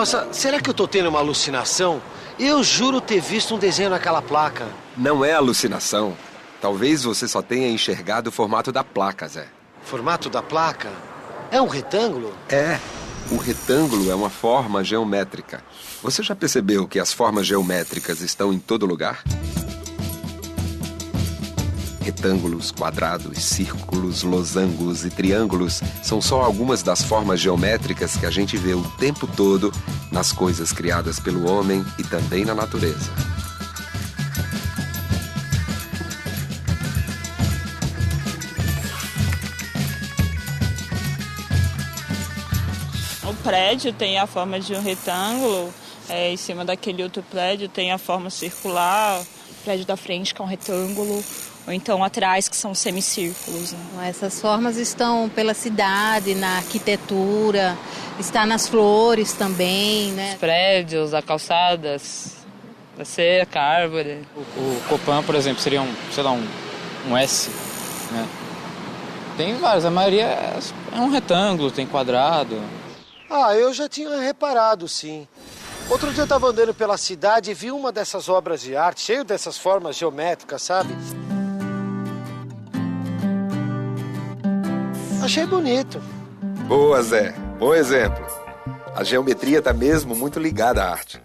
Nossa, será que eu tô tendo uma alucinação? Eu juro ter visto um desenho naquela placa. Não é alucinação. Talvez você só tenha enxergado o formato da placa, Zé. Formato da placa? É um retângulo? É. O retângulo é uma forma geométrica. Você já percebeu que as formas geométricas estão em todo lugar? Retângulos, quadrados, círculos, losangos e triângulos são só algumas das formas geométricas que a gente vê o tempo todo nas coisas criadas pelo homem e também na natureza. O prédio tem a forma de um retângulo, em cima daquele outro prédio tem a forma circular, o prédio da frente que é um retângulo, ou então atrás que são semicírculos. Né? Essas formas estão pela cidade, na arquitetura, está nas flores também, né? Os prédios, as calçadas, a cerca, a árvore. O Copan, por exemplo, seria um S, né? Tem vários, a maioria é um retângulo, tem quadrado. Ah, eu já tinha reparado, sim. Outro dia eu estava andando pela cidade e vi uma dessas obras de arte, cheio dessas formas geométricas, sabe? Achei bonito. Boa, Zé. Bom exemplo. A geometria está mesmo muito ligada à arte.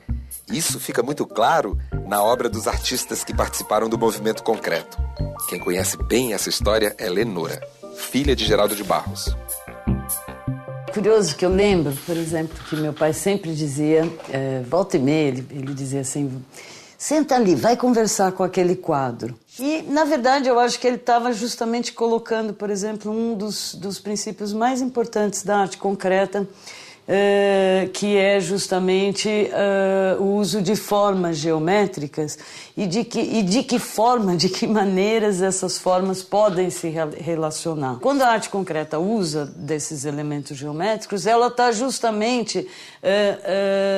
Isso fica muito claro na obra dos artistas que participaram do movimento concreto. Quem conhece bem essa história é Lenora, filha de Geraldo de Barros. Curioso que eu lembro, por exemplo, que meu pai sempre dizia, volta e meia, ele dizia assim, senta ali, vai conversar com aquele quadro. E, na verdade, eu acho que ele estava justamente colocando, por exemplo, um dos princípios mais importantes da arte concreta, que é justamente o uso de formas geométricas e de que maneiras essas formas podem se relacionar. Quando a arte concreta usa desses elementos geométricos, ela está justamente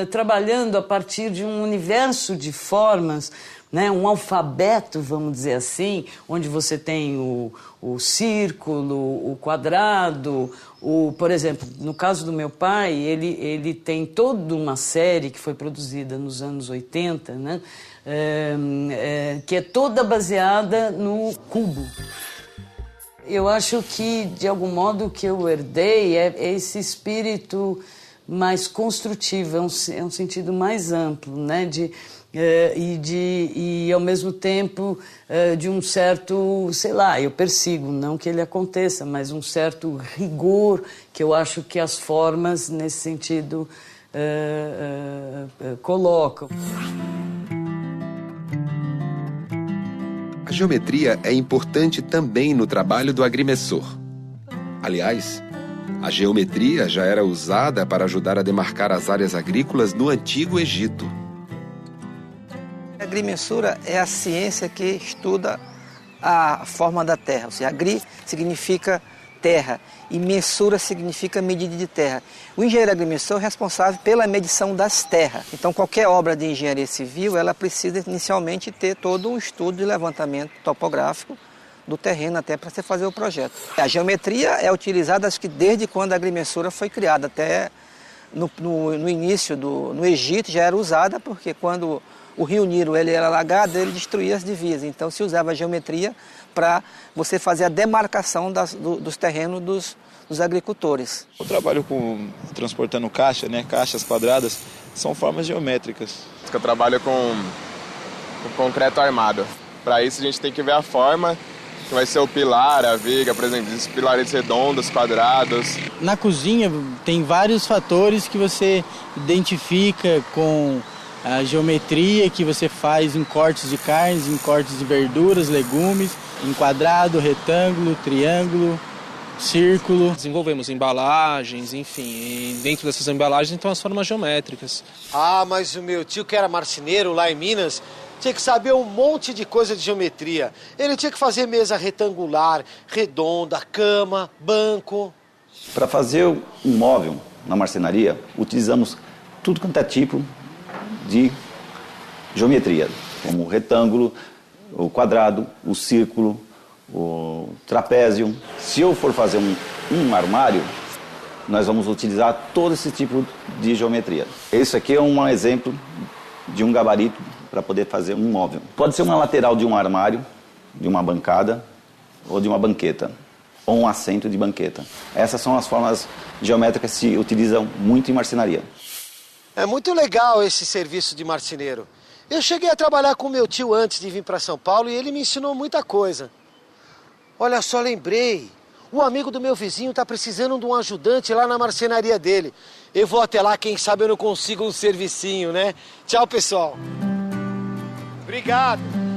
trabalhando a partir de um universo de formas, né, um alfabeto, vamos dizer assim, onde você tem o círculo, o quadrado, por exemplo, no caso do meu pai, ele tem toda uma série que foi produzida nos anos 80, né, que é toda baseada no cubo. Eu acho que, de algum modo, o que eu herdei é esse espírito mais construtivo, é um sentido mais amplo, né, e ao mesmo tempo de um certo, sei lá, eu persigo, não que ele aconteça, mas um certo rigor que eu acho que as formas nesse sentido colocam. A geometria é importante também no trabalho do agrimensor. Aliás, a geometria já era usada para ajudar a demarcar as áreas agrícolas no Antigo Egito. A agrimensura é a ciência que estuda a forma da terra. Ou seja, agri significa terra e mensura significa medida de terra. O engenheiro agrimensor é responsável pela medição das terras. Então, qualquer obra de engenharia civil, ela precisa inicialmente ter todo um estudo de levantamento topográfico do terreno até para você fazer o projeto. A geometria é utilizada, acho que desde quando a agrimensura foi criada, até no início, no Egito já era usada, porque quando o rio Nilo ele era alagado, ele destruía as divisas. Então se usava a geometria para você fazer a demarcação dos terrenos dos agricultores. Eu trabalho transportando caixa, né? Caixas quadradas, são formas geométricas. Eu trabalho com concreto armado. Para isso a gente tem que ver a forma, que vai ser o pilar, a viga, por exemplo, os pilares redondos, quadrados. Na cozinha tem vários fatores que você identifica com a geometria que você faz em cortes de carnes, em cortes de verduras, legumes, em quadrado, retângulo, triângulo, círculo. Desenvolvemos embalagens, enfim, e dentro dessas embalagens estão as formas geométricas. Ah, mas o meu tio que era marceneiro lá em Minas tinha que saber um monte de coisa de geometria. Ele tinha que fazer mesa retangular, redonda, cama, banco. Para fazer um móvel na marcenaria, utilizamos tudo quanto é tipo de geometria, como o retângulo, o quadrado, o círculo, o trapézio. Se eu for fazer um armário, nós vamos utilizar todo esse tipo de geometria. Esse aqui é um exemplo de um gabarito para poder fazer um móvel. Pode ser uma lateral de um armário, de uma bancada ou de uma banqueta, ou um assento de banqueta. Essas são as formas geométricas que se utilizam muito em marcenaria. É muito legal esse serviço de marceneiro. Eu cheguei a trabalhar com meu tio antes de vir para São Paulo e ele me ensinou muita coisa. Olha só, lembrei. Um amigo do meu vizinho está precisando de um ajudante lá na marcenaria dele. Eu vou até lá, quem sabe eu não consigo um servicinho, né? Tchau, pessoal. Obrigado.